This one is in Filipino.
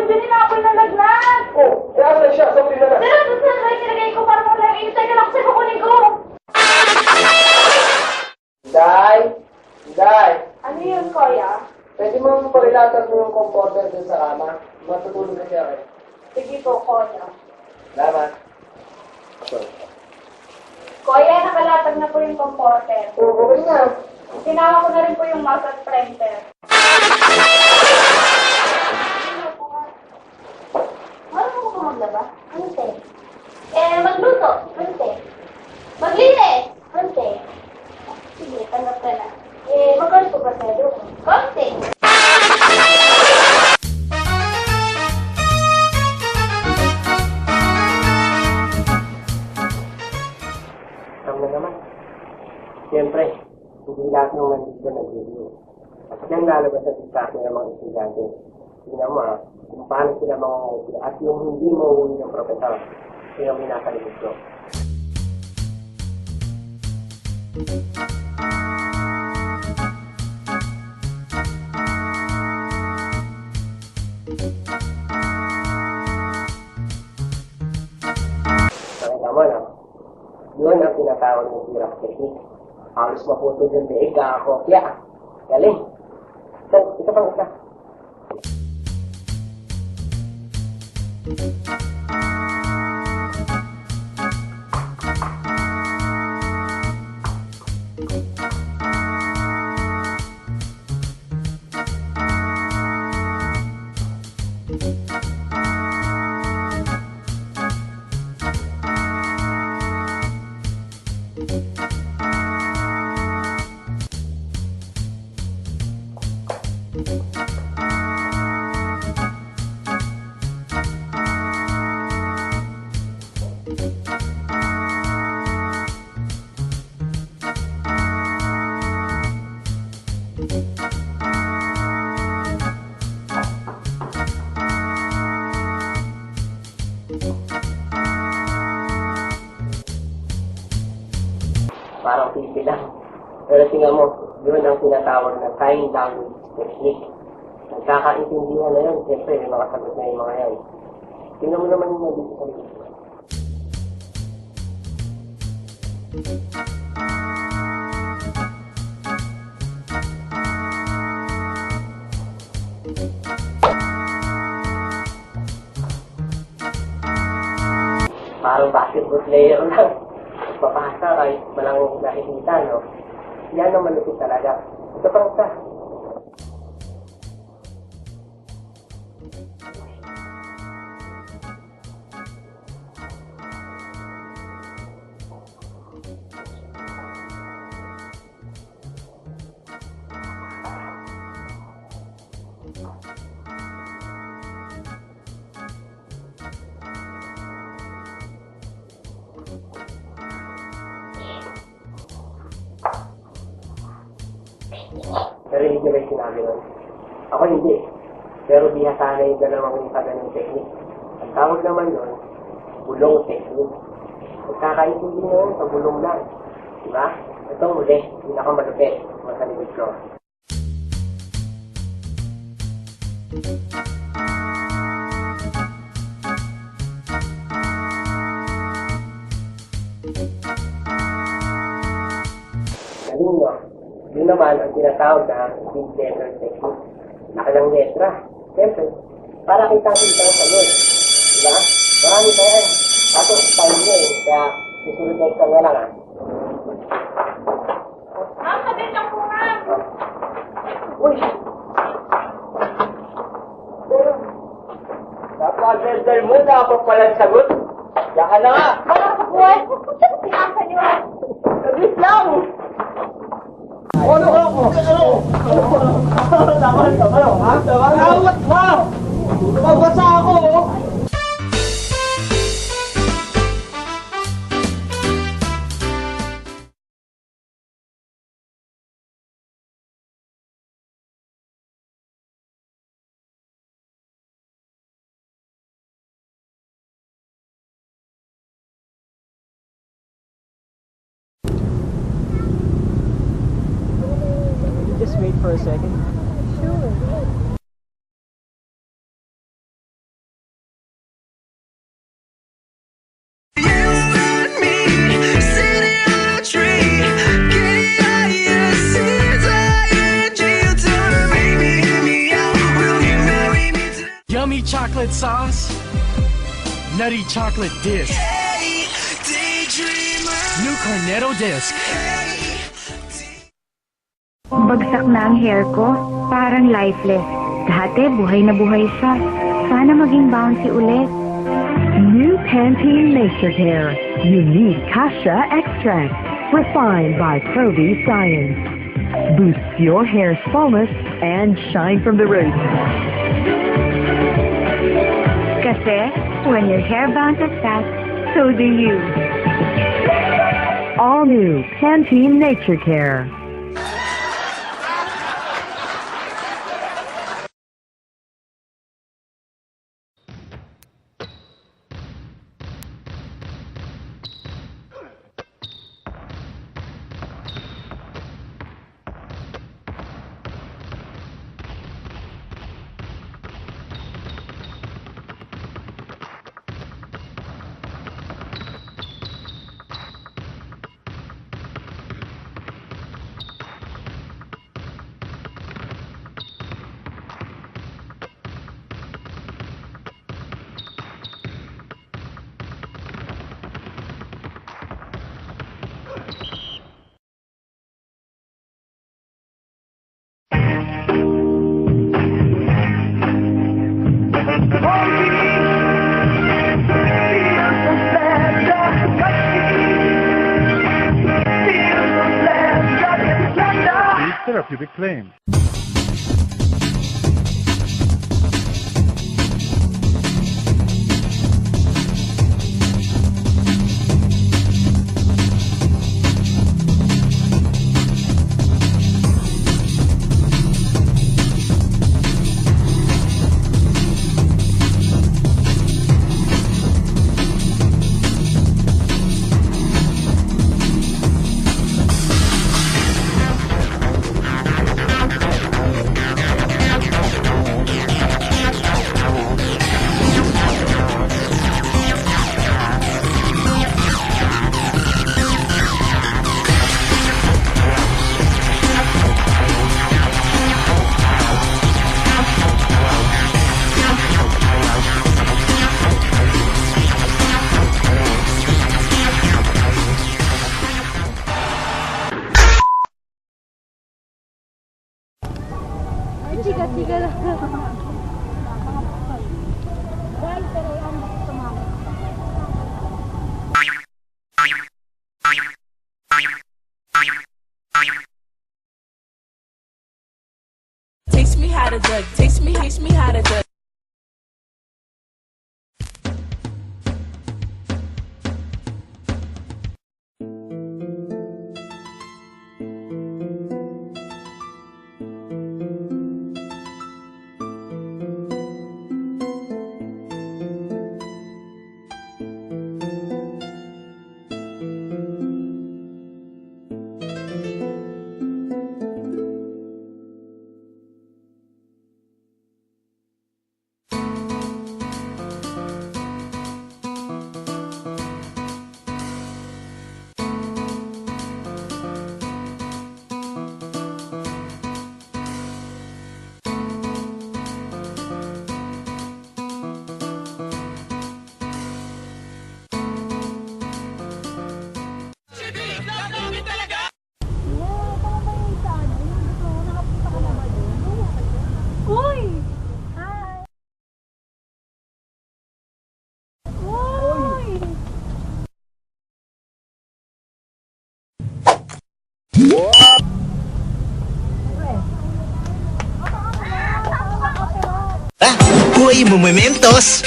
dyan, inapoy na lagnat. Oh, kaya na siya, sabi na na. Pero doon sa try nilagay ko para mo lang iintay ka lang kasi kukunin ko. Day! Day! Ano yun, Kuya? Pwede mo parilatar mo yung comforter dun sa kama? Matutulog kasi ako eh. Sige po, Kuya. Salamat. Sorry. Kuya, nakalatag na po yung comforter. Oo, okay na. Tinawa ko na rin po yung mouse at printer. Ano mo maglaba? Ano, te? Magluto. Ano, te? Maglinis. Ano, te? Sige, tanggap ka na. Magkano po ba sa'yo? Konti. Alam mo naman. Siyempre, hindi lahat ng nandito nag-review. At yan lalabas sa discussion ng mga estudyante. Tingnan mo kung paano sila mangunguti at yung hindi mangunguti ng profesor. Yun ang minakalimit ko. Nakita mo, no? Yun ang tinatawag ng Xerox technique. Halos maputo yung leeg, kakakopya. Galing. Ito pang isa. Parang pipi lang. Pero tingnan mo, yun ang tinatawag na sign language technique. Nagkakaintindihan na yun, siyempre, may mga sagot na yung mga yan. Tingnan mo naman yung dito sa likod. Parang basketball player lang. Papasa ay malang nakikita, no? Yan ang malupit talaga. Ito pang isa. Pero hindi ba yung sinabi nun? Ako hindi. Pero bihasa na yung dalawang yung ng technique. Ang tawag naman nun, bulong technique. Magkakaintindi na yun sa bulong lang. Diba? Itong muli, pinakamalupit. Masalimit ko. Galing nyo. Yun naman ang tinatawag na big letter technique. Nakalang letra. Siyempre, para kita-kita ang sagot. Diba? Marami pa yan. Kaso, time nyo eh. Kaya, susunod na isang na lang Ma'am, sabit lang po, ma'am. Uy! Napag-daldal mo na ako palang sagot. Yakan na nga! Wala ka buwan. Sinasa niyo. Sabit lang! Ano ako? Ano? Taman ka ba? Ha? Awat mo! Mabasa ako! Just wait for a second. Sure. chocolate sauce, nutty chocolate disc, new cornetto disc. Bagsak na ang hair ko. Parang lifeless. Dati, buhay na buhay siya. Sana maging bouncy ulit. New Pantene Nature Care. Unique Cassia Extract. Refined by Probi Science. Boosts your hair's fullness and shine from the roots. Kasi, when your hair bounces back, so do you. All new Pantene Nature Care. Therapeutic claim. Taste me how to duck, taste me how to duck. Uy, momentos!